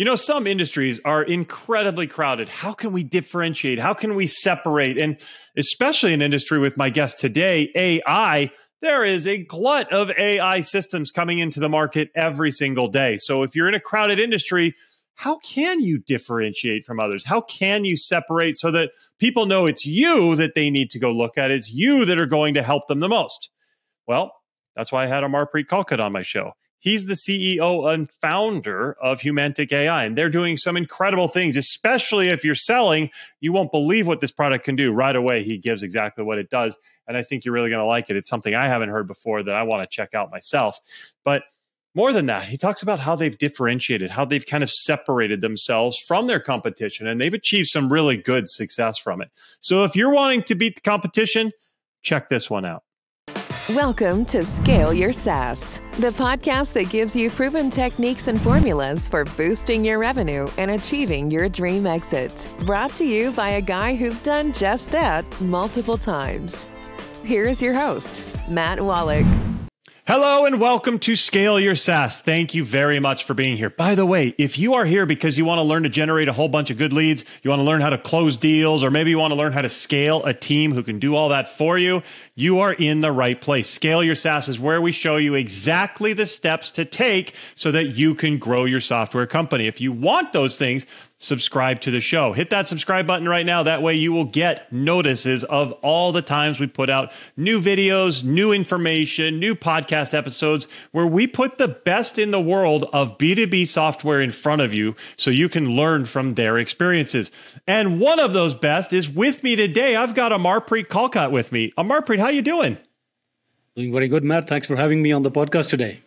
You know, some industries are incredibly crowded. How can we differentiate? How can we separate? And especially an industry with my guest today, AI, there is a glut of AI systems coming into the market every single day. So if you're in a crowded industry, how can you differentiate from others? How can you separate so that people know it's you that they need to go look at? It's you that are going to help them the most. Well, that's why I had Amarpreet Kalkat on my show. He's the CEO and founder of Humantic AI, and they're doing some incredible things, especially if you're selling. You won't believe what this product can do. Right away, he gives exactly what it does, and I think you're really going to like it. It's something I haven't heard before that I want to check out myself. But more than that, he talks about how they've differentiated, how they've kind of separated themselves from their competition, and they've achieved some really good success from it. So if you're wanting to beat the competition, check this one out. Welcome to Scale Your SaaS, the podcast that gives you proven techniques and formulas for boosting your revenue and achieving your dream exit. Brought to you by a guy who's done just that multiple times. Here's your host, Matt Wolach. Hello and welcome to Scale Your SaaS. Thank you very much for being here. By the way, if you are here because you want to learn to generate a whole bunch of good leads, you want to learn how to close deals, or maybe you want to learn how to scale a team who can do all that for you, you are in the right place. Scale Your SaaS is where we show you exactly the steps to take so that you can grow your software company. If you want those things, subscribe to the show. Hit that subscribe button right now. That way you will get notices of all the times we put out new videos, new information, new podcast episodes where we put the best in the world of B2B software in front of you so you can learn from their experiences. And one of those best is with me today. I've got Amarpreet Kalkat with me. Amarpreet, how you doing? Doing very good, Matt. Thanks for having me on the podcast today.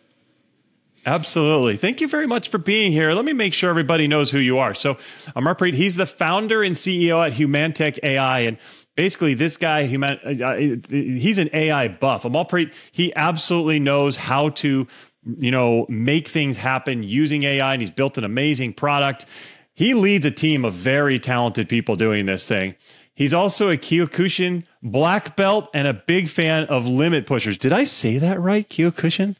Absolutely. Thank you very much for being here. Let me make sure everybody knows who you are. So Amarpreet, he's the founder and CEO at Humantic AI. And basically this guy, he's an AI buff. Amarpreet, he absolutely knows how to, make things happen using AI, and he's built an amazing product. He leads a team of very talented people doing this thing. He's also a Kyokushin black belt and a big fan of limit pushers. Did I say that right, Kyokushin?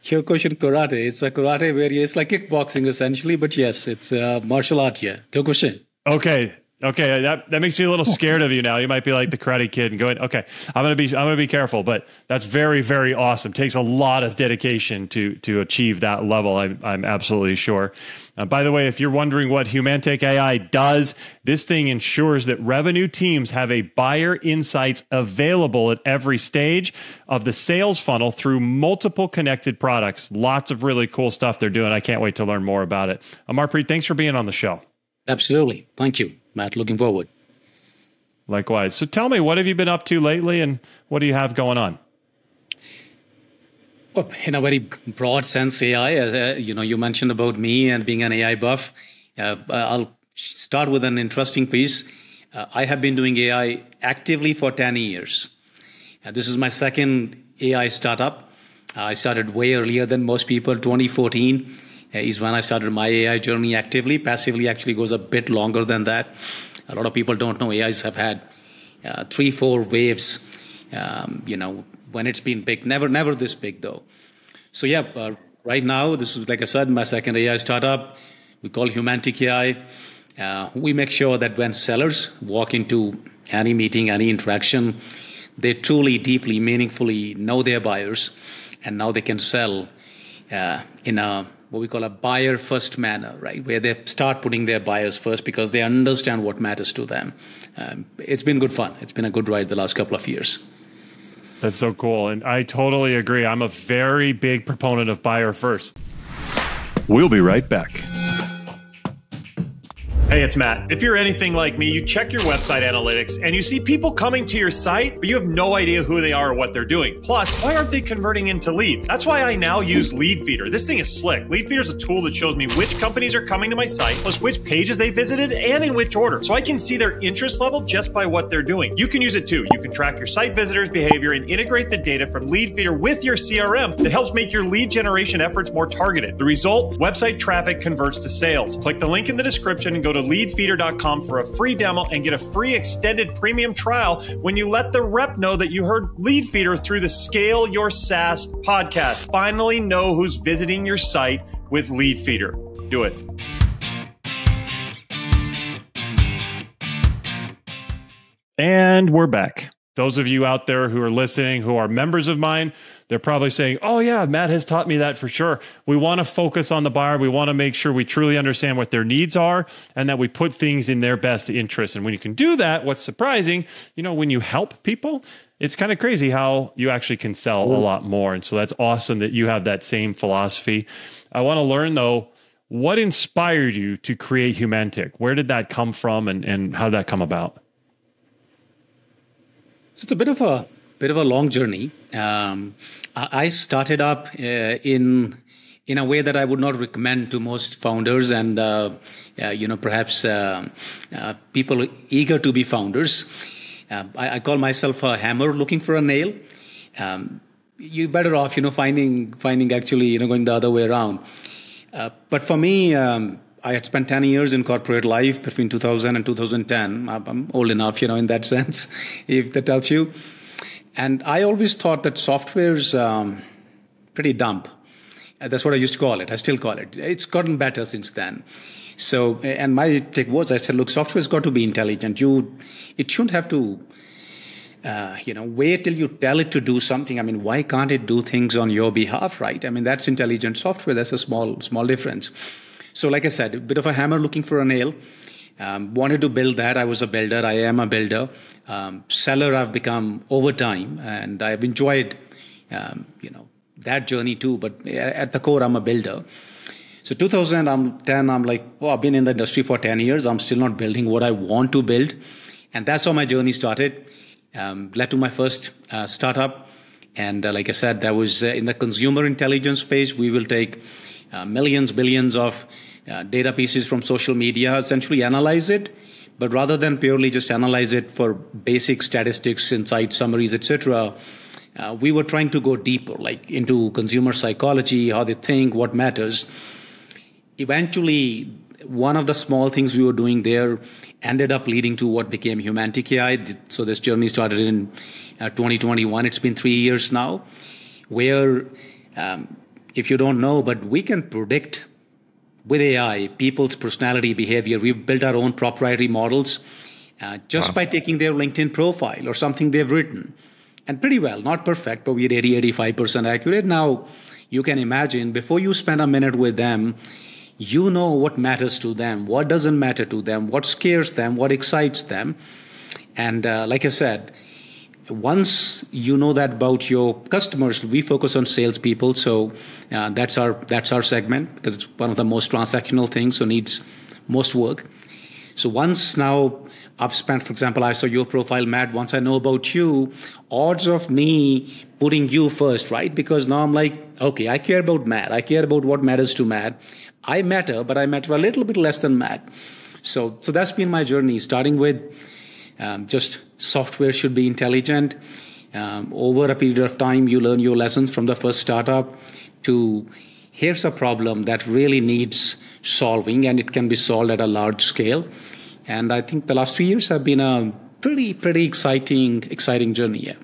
Kyokushin karate. It's a karate where it's like kickboxing essentially, but yes, it's a martial art here. Kyokushin. Okay. That makes me a little scared of you now. You might be like the Karate Kid and going, okay, I'm gonna be careful. But that's very, very awesome. Takes a lot of dedication to achieve that level. I'm absolutely sure. By the way, if you're wondering what Humantic AI does, this thing ensures that revenue teams have a buyer insights available at every stage of the sales funnel through multiple connected products. Lots of really cool stuff they're doing. I can't wait to learn more about it. Amarpreet, thanks for being on the show. Absolutely. Thank you, Matt. Looking forward. Likewise. So tell me, what have you been up to lately and what do you have going on? Well, in a very broad sense, AI, you mentioned about me and being an AI buff. I'll start with an interesting piece. I have been doing AI actively for 10 years. This is my second AI startup. I started way earlier than most people. 2014 is when I started my AI journey actively. Passively actually goes a bit longer than that. A lot of people don't know AIs have had 3-4 waves, when it's been big. Never this big though. So right now, this is, like I said, my second AI startup. We call Humantic AI. We make sure that when sellers walk into any meeting, any interaction, they truly, deeply, meaningfully know their buyers, and now they can sell in a what we call a buyer-first manner, right? Where they start putting their buyers first because they understand what matters to them. It's been good fun. It's been a good ride the last couple of years. That's so cool. And I totally agree. I'm a very big proponent of buyer first. We'll be right back. Hey, it's Matt. If you're anything like me, you check your website analytics and you see people coming to your site, but you have no idea who they are or what they're doing. Plus, why aren't they converting into leads? That's why I now use Leadfeeder. This thing is slick. Leadfeeder is a tool that shows me which companies are coming to my site, plus which pages they visited and in which order. So I can see their interest level just by what they're doing. You can use it too. You can track your site visitors' behavior and integrate the data from Leadfeeder with your CRM that helps make your lead generation efforts more targeted. The result, website traffic converts to sales. Click the link in the description and go to leadfeeder.com for a free demo and get a free extended premium trial when you let the rep know that you heard Leadfeeder through the Scale Your SaaS podcast. Finally know who's visiting your site with Leadfeeder. Do it. And we're back. Those of you out there who are listening, who are members of mine, they're probably saying, oh yeah, Matt has taught me that for sure. We want to focus on the buyer. We want to make sure we truly understand what their needs are and that we put things in their best interest. And when you can do that, what's surprising, when you help people, it's kind of crazy how you actually can sell a lot more. And so that's awesome that you have that same philosophy. I want to learn though, what inspired you to create Humantic? Where did that come from and how did that come about? So it's a bit of a long journey. I started up in a way that I would not recommend to most founders and perhaps people eager to be founders. I call myself a hammer looking for a nail. You're better off finding actually going the other way around. But for me, I had spent 10 years in corporate life between 2000 and 2010. I'm old enough, in that sense, if that tells you. And I always thought that software's pretty dumb. That's what I used to call it. I still call it. It's gotten better since then. So, and my take was, I said, look, software's got to be intelligent. It shouldn't have to, wait till you tell it to do something. I mean, why can't it do things on your behalf, right? I mean, that's intelligent software. That's a small difference. So like I said, a bit of a hammer looking for a nail. Wanted to build that. I was a builder. I am a builder. Seller I've become over time, and I've enjoyed, that journey too. But at the core, I'm a builder. So 2010, I'm like, I've been in the industry for 10 years. I'm still not building what I want to build. And that's how my journey started. Led to my first startup. And like I said, that was in the consumer intelligence space. We will take millions, billions of data pieces from social media, essentially analyze it, but rather than purely just analyze it for basic statistics, insights, summaries, etc., we were trying to go deeper, like into consumer psychology, how they think, what matters. Eventually, one of the small things we were doing there ended up leading to what became Humantic AI. So this journey started in 2021. It's been 3 years now, where if you don't know, but we can predict with AI people's personality behavior. We've built our own proprietary models just by taking their LinkedIn profile or something they've written. And pretty well, not perfect, but we're 80-85% accurate. Now, you can imagine, before you spend a minute with them, you know what matters to them, what doesn't matter to them, what scares them, what excites them. And like I said, once you know that about your customers, we focus on salespeople. So that's our segment, because it's one of the most transactional things, so needs most work. So once now I've spent, for example, I saw your profile, Matt. Once I know about you, odds of me putting you first, right? Because now I'm like, okay, I care about Matt. I care about what matters to Matt. I matter, but I matter a little bit less than Matt. So that's been my journey, starting with just software should be intelligent. Over a period of time, you learn your lessons from the first startup to here's a problem that really needs solving, and it can be solved at a large scale. And I think the last 3 years have been a pretty exciting journey. Yeah.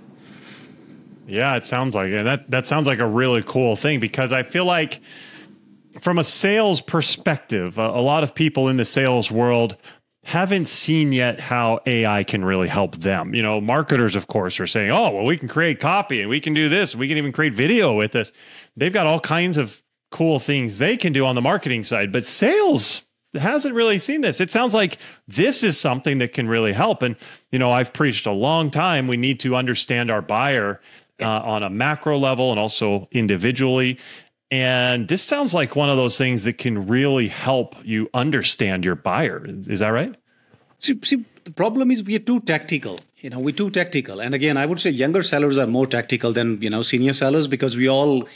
Yeah, it sounds like it. That sounds like a really cool thing, because I feel like from a sales perspective, a lot of people in the sales world haven't seen yet how AI can really help them. Marketers, of course, are saying, oh, well, we can create copy and we can do this. We can even create video with this. They've got all kinds of cool things they can do on the marketing side, but sales hasn't really seen this. It sounds like this is something that can really help. And, I've preached a long time, we need to understand our buyer on a macro level and also individually. And this sounds like one of those things that can really help you understand your buyer. Is that right? See, the problem is we are too tactical. We're too tactical. And again, I would say younger sellers are more tactical than, senior sellers, because we all,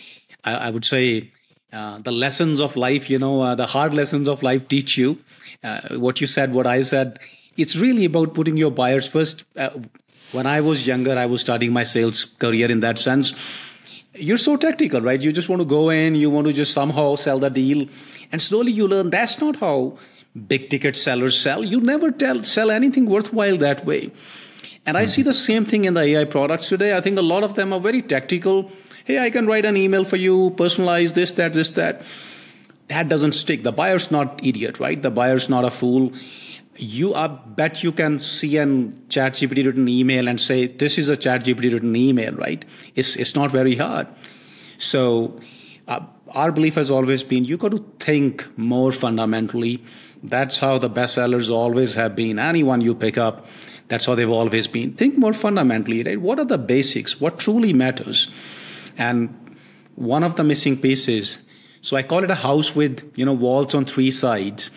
I would say, the lessons of life, the hard lessons of life teach you. What you said, what I said, it's really about putting your buyers first. When I was younger, I was starting my sales career in that sense. You're so tactical, right? You just want to go in, you want to just somehow sell the deal. And slowly you learn that's not how big ticket sellers sell. You never sell anything worthwhile that way. And I see the same thing in the AI products today. I think a lot of them are very tactical. Hey, I can write an email for you, personalize this, that. That doesn't stick. The buyer's not idiot, right? The buyer's not a fool. bet you can see a ChatGPT written email and say, this is a ChatGPT written email, right? It's not very hard. So our belief has always been, you got to think more fundamentally. That's how the bestsellers always have been. Anyone you pick up, that's how they've always been. Think more fundamentally, right? What are the basics? What truly matters? And one of the missing pieces, so I call it a house with, walls on three sides,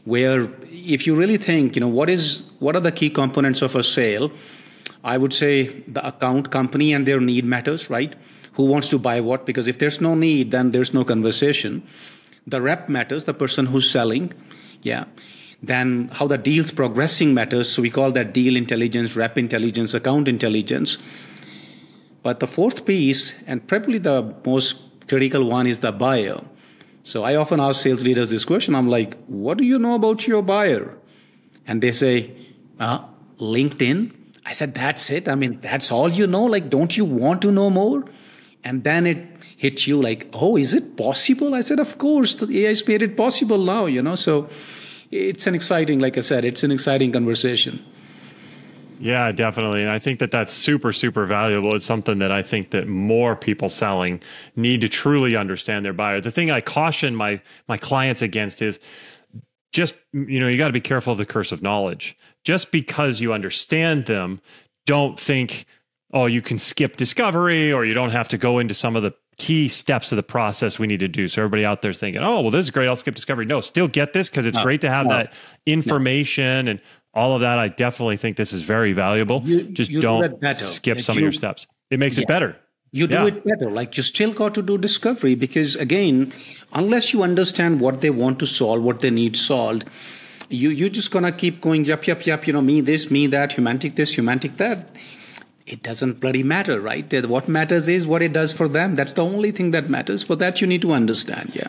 where if you really think, what are the key components of a sale? I would say the account company and their need matters, right? Who wants to buy what? Because if there's no need, then there's no conversation. The rep matters, the person who's selling. Yeah. Then how the deal's progressing matters. So we call that deal intelligence, rep intelligence, account intelligence. But the fourth piece, and probably the most critical one, is the buyer. So I often ask sales leaders this question. I'm like, what do you know about your buyer? And they say, LinkedIn. I said, that's it. I mean, that's all you know? Like, don't you want to know more? And then it hit you like, oh, is it possible? I said, of course, the AI's made it possible now, So it's an exciting, like I said, it's an exciting conversation. Yeah, definitely. And I think that that's super, super valuable. It's something that I think that more people selling need to truly understand their buyer. The thing I caution my clients against is just, you got to be careful of the curse of knowledge. Just because you understand them, don't think, oh, you can skip discovery or you don't have to go into some of the key steps of the process we need to do. So everybody out there is thinking, oh, well, this is great, I'll skip discovery. No, still get this because it's great to have that information and all of that. I definitely think this is very valuable. Just don't skip some of your steps. It makes it better. You do it better. Like, you still got to do discovery because, again, unless you understand what they want to solve, what they need solved, you're just going to keep going, yup, me this, me that, Humantic this, Humantic that. It doesn't bloody matter, right? What matters is what it does for them. That's the only thing that matters. For that, you need to understand. Yeah.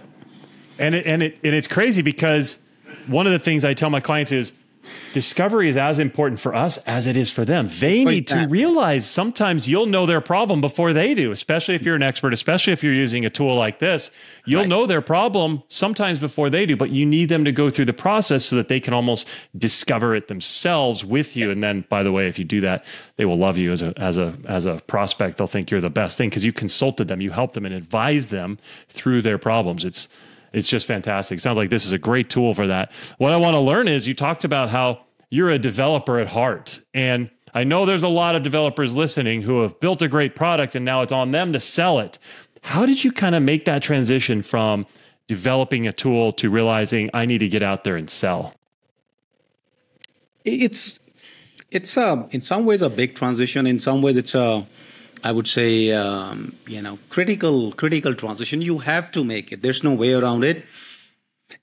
And it's crazy because one of the things I tell my clients is discovery is as important for us as it is for them. They need to realize sometimes you'll know their problem before they do, especially if you're an expert, especially if you're using a tool like this. You'll know their problem sometimes before they do, but you need them to go through the process so that they can almost discover it themselves with you. And then, by the way, if you do that, they will love you as a prospect. They'll think you're the best thing because you consulted them, you helped them and advised them through their problems. It's just fantastic. Sounds like this is a great tool for that. What I want to learn is you talked about how you're a developer at heart. And I know there's a lot of developers listening who have built a great product and now it's on them to sell it. How did you kind of make that transition from developing a tool to realizing I need to get out there and sell? It's in some ways a big transition. In some ways it's I would say, critical transition. You have to make it. There's no way around it.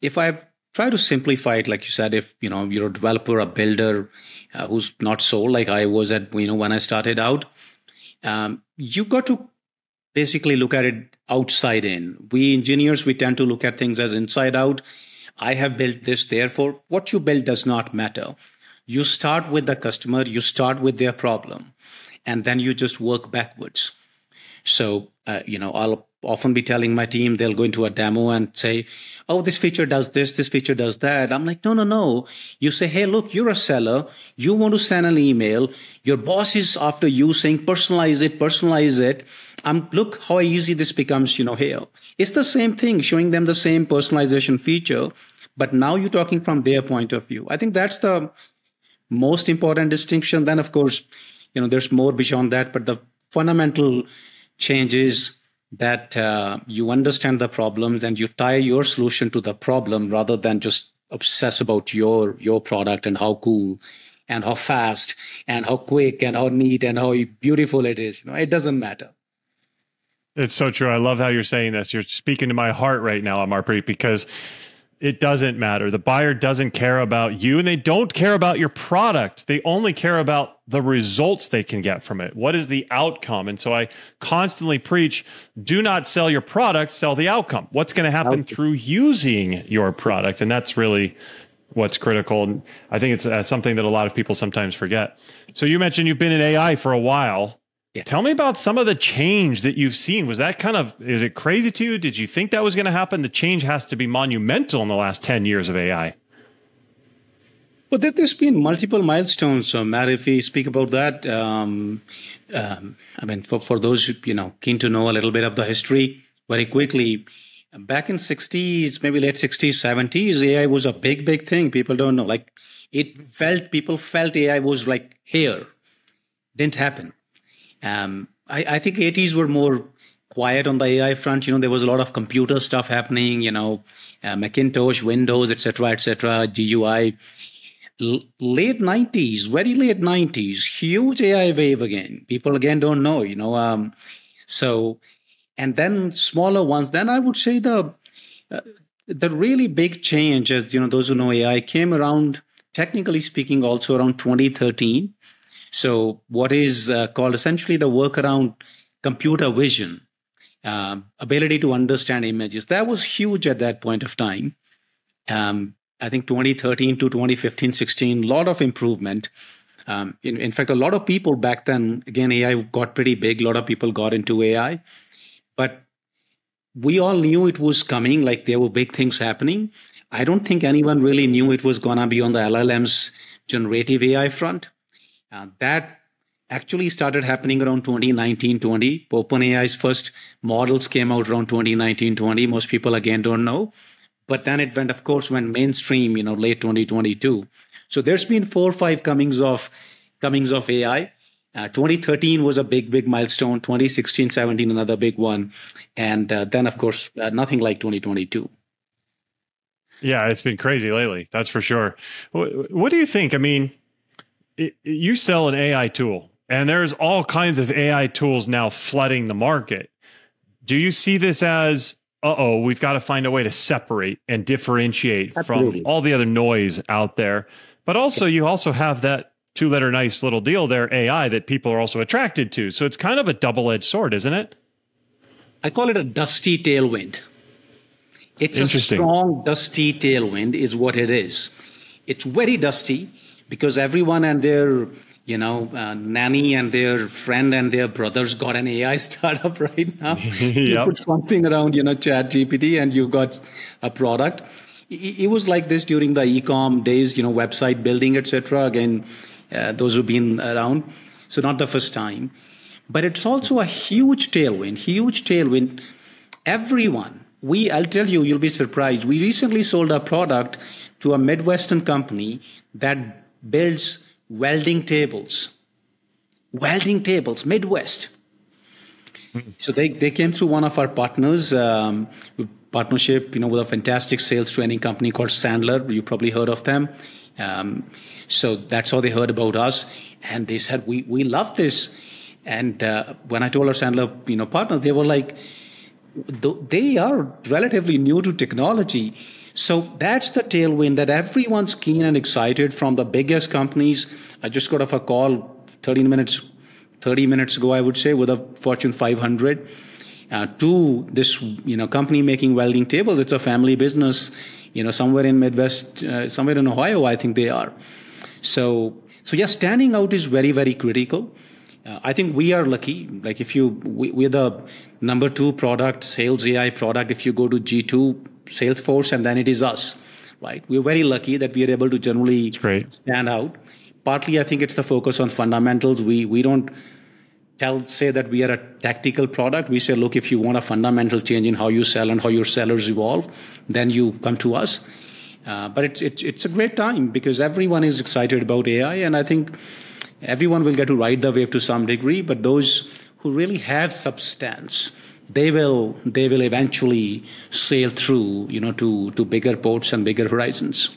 If I try to simplify it, like you said, if you're a developer, a builder who's not sold like I was at when I started out, you got to basically look at it outside in. We engineers, we tend to look at things as inside out. I have built this, therefore, what you build does not matter. You start with the customer, you start with their problem. And then you just work backwards. So, I'll often be telling my team, they'll go into a demo and say, oh, this feature does this feature does that. I'm like, no. You say, hey, look, you're a seller. You want to send an email. Your boss is after you saying, personalize it. Look how easy this becomes, here. It's the same thing, showing them the same personalization feature. But now you're talking from their point of view. I think that's the most important distinction. Then, of course, there's more beyond that, but the fundamental change is that you understand the problems and you tie your solution to the problem rather than just obsess about your product and how cool and how fast and how quick and how neat and how beautiful it is. It doesn't matter. It's so true. I love how you're saying this. You're speaking to my heart right now, Amarpreet, because it doesn't matter. The buyer doesn't care about you and they don't care about your product. They only care about the results they can get from it. What is the outcome? And so I constantly preach, do not sell your product, sell the outcome. What's going to happen through using your product? And that's really what's critical. And I think it's something that a lot of people sometimes forget. So you mentioned you've been in AI for a while. Yeah. Tell me about some of the change that you've seen. Was that is it crazy to you? Did you think that was going to happen? The change has to be monumental in the last 10 years of AI. But there's been multiple milestones. So, Matt, if we speak about that, I mean, for those keen to know a little bit of the history, very quickly, back in 60s, maybe late 60s, 70s, AI was a big thing. People don't know. Like people felt AI was like here. Didn't happen. I think 80s were more quiet on the AI front. There was a lot of computer stuff happening. Macintosh, Windows, etc., GUI. Late 90s, very late 90s, huge AI wave again. People again don't know. So, and then smaller ones. Then I would say the really big change, as those who know AI, came around, technically speaking, also around 2013. So what is called essentially the work around computer vision, ability to understand images. That was huge at that point of time. I think 2013 to 2015, 16, a lot of improvement. In fact, a lot of people back then, again, AI got pretty big. A lot of people got into AI. But we all knew it was coming, like there were big things happening. I don't think anyone really knew it was going to be on the LLM's generative AI front. That actually started happening around 2019-20. OpenAI's first models came out around 2019-20. Most people, again, don't know. But then it went mainstream, late 2022. So there's been 4 or 5 comings of AI. 2013 was a big milestone. 2016, 17, another big one. And then, of course, nothing like 2022. Yeah, it's been crazy lately. That's for sure. What do you think? I mean, you sell an AI tool, and there's all kinds of AI tools now flooding the market. Do you see this as, we've got to find a way to separate and differentiate Absolutely. from all the other noise out there? But also, you also have that 2-letter nice little deal there, AI, that people are also attracted to. So it's kind of a double-edged sword, isn't it? I call it a dusty tailwind. It's a strong, dusty tailwind is what it is. It's very dusty because everyone and their nanny and their friend and their brothers got an AI startup right now. You put something around, Chat GPT, and you got a product. It was like this during the e-com days, website building, etc. Again, those who've been around. So not the first time. But it's also a huge tailwind. Everyone, I'll tell you, you'll be surprised. We recently sold a product to a Midwestern company that builds welding tables, Midwest. So they came through one of our partners, partnership, with a fantastic sales training company called Sandler. You probably heard of them. So that's how they heard about us. And they said, we love this. And when I told our Sandler, partners, they were like, they are relatively new to technology. So that's the tailwind that everyone's keen and excited from the biggest companies. I just got off a call 30 minutes ago, I would say, with a Fortune 500 to this company making welding tables. It's a family business, somewhere in Midwest, somewhere in Ohio, I think they are. So yeah, standing out is very, very critical. I think we are lucky. Like we're the number 2 product, sales AI product. If you go to G2, Salesforce, and then it is us, right? We're very lucky that we are able to generally stand out. Partly, I think it's the focus on fundamentals. We don't say that we are a tactical product. We say, look, if you want a fundamental change in how you sell and how your sellers evolve, then you come to us. But it's a great time because everyone is excited about AI, and I think everyone will get to ride the wave to some degree. But those who really have substance, they will eventually sail through, to bigger ports and bigger horizons.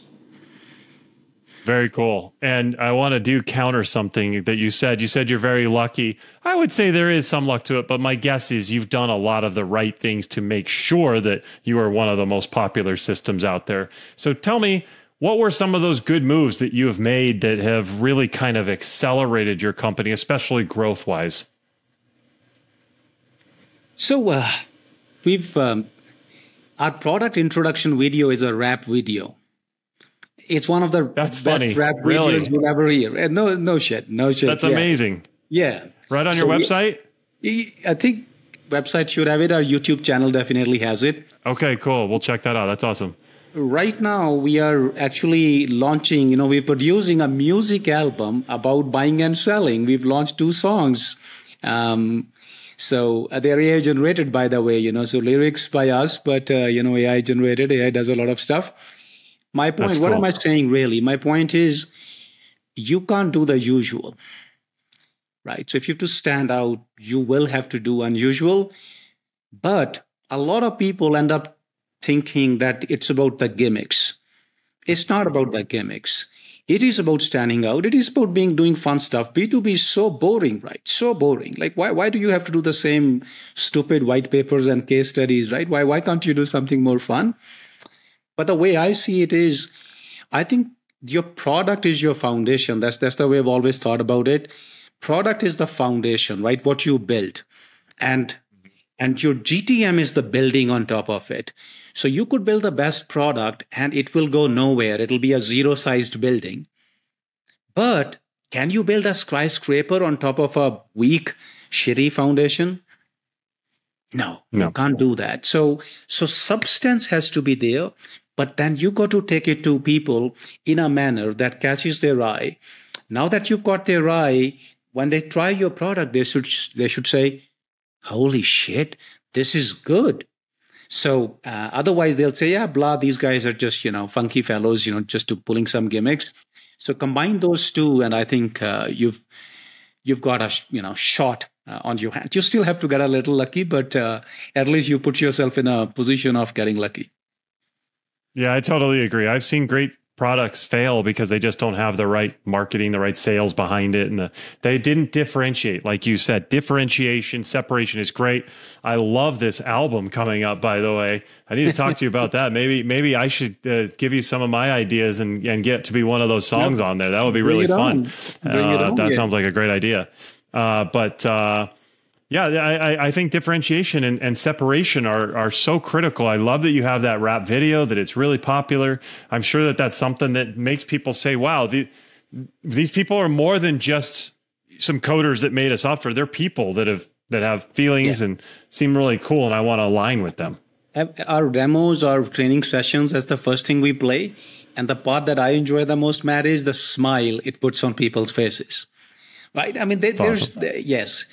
Very cool. And I want to counter something that you said. You said you're very lucky. I would say there is some luck to it, but my guess is you've done a lot of the right things to make sure that you are one of the most popular systems out there. So tell me, what were some of those good moves that you have made that have really kind of accelerated your company, especially growth-wise? So we've our product introduction video is a rap video. It's one of the best rap videos you'll ever hear. No shit. That's amazing. Yeah. Right on your website? I think website should have it. Our YouTube channel definitely has it. Okay, cool. We'll check that out. That's awesome. Right now, we are actually launching, we're producing a music album about buying and selling. We've launched 2 songs. So they're AI generated, by the way, so lyrics by us, but, AI generated. AI does a lot of stuff. My point, That's what cool. am I saying really? My point is you can't do the usual, right? So if you have to stand out, you will have to do unusual. But a lot of people end up thinking that it's about the gimmicks. It's not about the gimmicks. It is about standing out. It is about doing fun stuff. B2B is so boring, right? So boring. Like why do you have to do the same stupid white papers and case studies, right? Why can't you do something more fun? But the way I see it is, I think your product is your foundation. That's the way I've always thought about it. Product is the foundation, right? What you build. And your GTM is the building on top of it. So you could build the best product and it will go nowhere. It'll be a zero-sized building. But can you build a skyscraper on top of a weak, shitty foundation? No, you can't do that. So substance has to be there, but then you got to take it to people in a manner that catches their eye. Now that you've got their eye, when they try your product, they should say, holy shit, this is good. So otherwise they'll say, yeah, blah, these guys are just, funky fellows, just pulling some gimmicks. So combine those two, and I think you've got a, shot on your hand. You still have to get a little lucky, but at least you put yourself in a position of getting lucky. Yeah, I totally agree. I've seen great products fail because they just don't have the right marketing, the right sales behind it. And they didn't differentiate. Like you said, differentiation, separation is great. I love this album coming up, by the way. I need to talk to you about that. Maybe I should give you some of my ideas and get to be one of those songs on there. That would be really fun. That sounds like a great idea. Yeah, I think differentiation and separation are so critical. I love that you have that rap video, that it's really popular. I'm sure that that's something that makes people say, wow, these people are more than just some coders that made a software. They're people that have feelings and seem really cool, and I want to align with them. Our demos, our training sessions, that's the first thing we play. And the part that I enjoy the most, Matt, is the smile it puts on people's faces. Right? I mean, yes.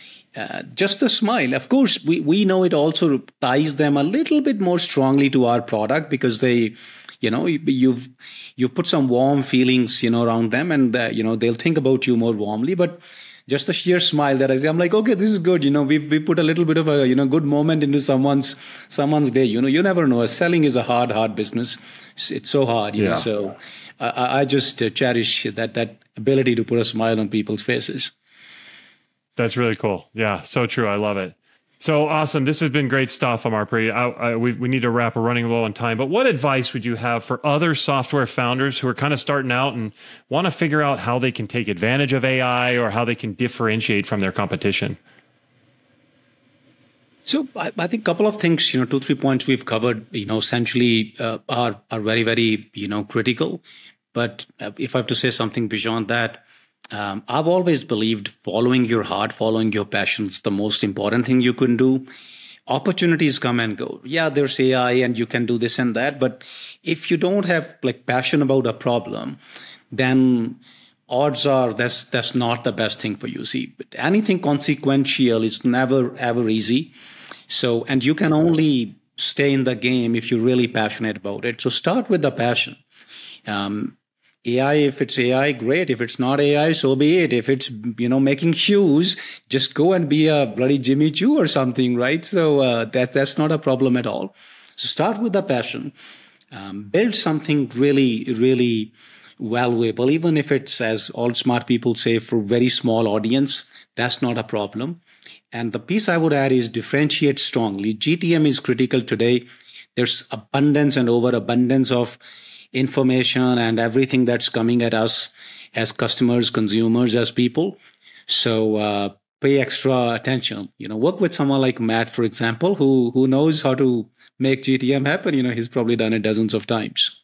Just the smile. Of course, we know it also ties them a little bit more strongly to our product because they, you've put some warm feelings, around them, and they'll think about you more warmly. But just the sheer smile that I say, I'm like, okay, this is good. We put a little bit of a good moment into someone's day. You never know. Selling is a hard business. It's so hard. So I just cherish that ability to put a smile on people's faces. That's really cool. Yeah, so true. I love it. So awesome. This has been great stuff, Amarpreet. We need to wrap. We're running low on time. But what advice would you have for other software founders who are kind of starting out and want to figure out how they can take advantage of AI or how they can differentiate from their competition? So I think a couple of things, 2-3 points we've covered, essentially are very, very, critical. But if I have to say something beyond that, I've always believed following your heart, following your passions, the most important thing you can do. Opportunities come and go. Yeah, there's AI and you can do this and that. But if you don't have passion about a problem, then odds are that's not the best thing for you. See, anything consequential is never, ever easy. So, and you can only stay in the game if you're really passionate about it. So start with the passion. AI, if it's AI, great. If it's not AI, so be it. If it's, making shoes, just go and be a bloody Jimmy Choo or something, right? So that's not a problem at all. So start with the passion. Build something really, really valuable, even if it's, as all smart people say, for very small audience, that's not a problem. And the piece I would add is differentiate strongly. GTM is critical today. There's abundance and overabundance of information and everything that's coming at us as customers, consumers, as people. So pay extra attention. Work with someone like Matt, for example, who knows how to make GTM happen. He's probably done it dozens of times.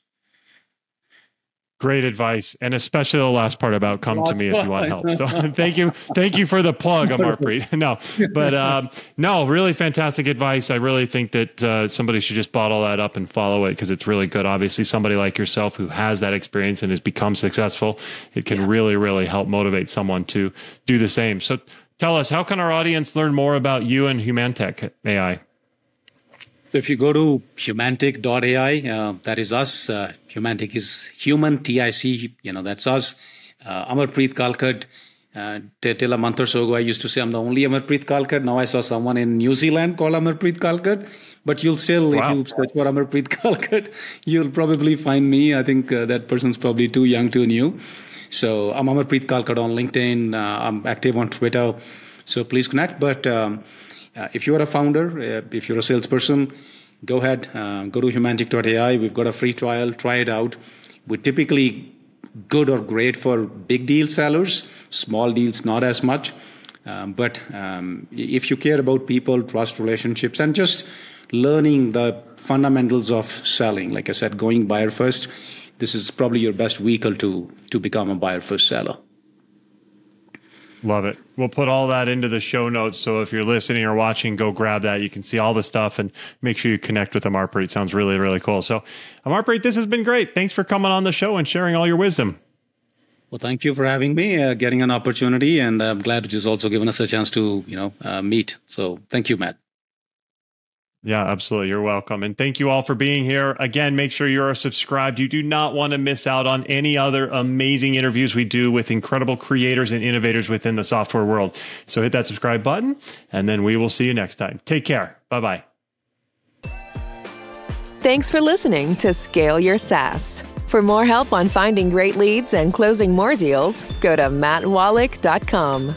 Great advice, and especially the last part about come to me if you want help. So thank you for the plug, Amarpreet. No, really fantastic advice. I really think that somebody should just bottle that up and follow it because it's really good. Obviously, somebody like yourself who has that experience and has become successful, it can really, really help motivate someone to do the same. So tell us, how can our audience learn more about you and Humantic AI? If you go to humantic.ai, that is us. Humantic is human, TIC, that's us. Amarpreet Kalkat. Till a month or so ago, I used to say I'm the only Amarpreet Kalkat. Now I saw someone in New Zealand called Amarpreet Kalkat. But you'll still, if you search for Amarpreet Kalkat, you'll probably find me. I think that person's probably too young, too new. So I'm Amarpreet Kalkat on LinkedIn. I'm active on Twitter. So please connect. But if you're a founder, if you're a salesperson, go ahead, go to humantic.ai. We've got a free trial. Try it out. We're typically good or great for big deal sellers, small deals, not as much. But if you care about people, trust relationships, and just learning the fundamentals of selling, like I said, going buyer first, this is probably your best vehicle to become a buyer first seller. Love it. We'll put all that into the show notes. So if you're listening or watching, go grab that. You can see all the stuff and make sure you connect with Amarpreet. Sounds really, really cool. So Amarpreet, this has been great. Thanks for coming on the show and sharing all your wisdom. Well, thank you for having me, getting an opportunity. And I'm glad it has also given us a chance to, meet. So thank you, Matt. Yeah, absolutely. You're welcome. And thank you all for being here. Again, make sure you're subscribed. You do not want to miss out on any other amazing interviews we do with incredible creators and innovators within the software world. So hit that subscribe button, and then we will see you next time. Take care. Bye-bye. Thanks for listening to Scale Your SaaS. For more help on finding great leads and closing more deals, go to mattwolach.com.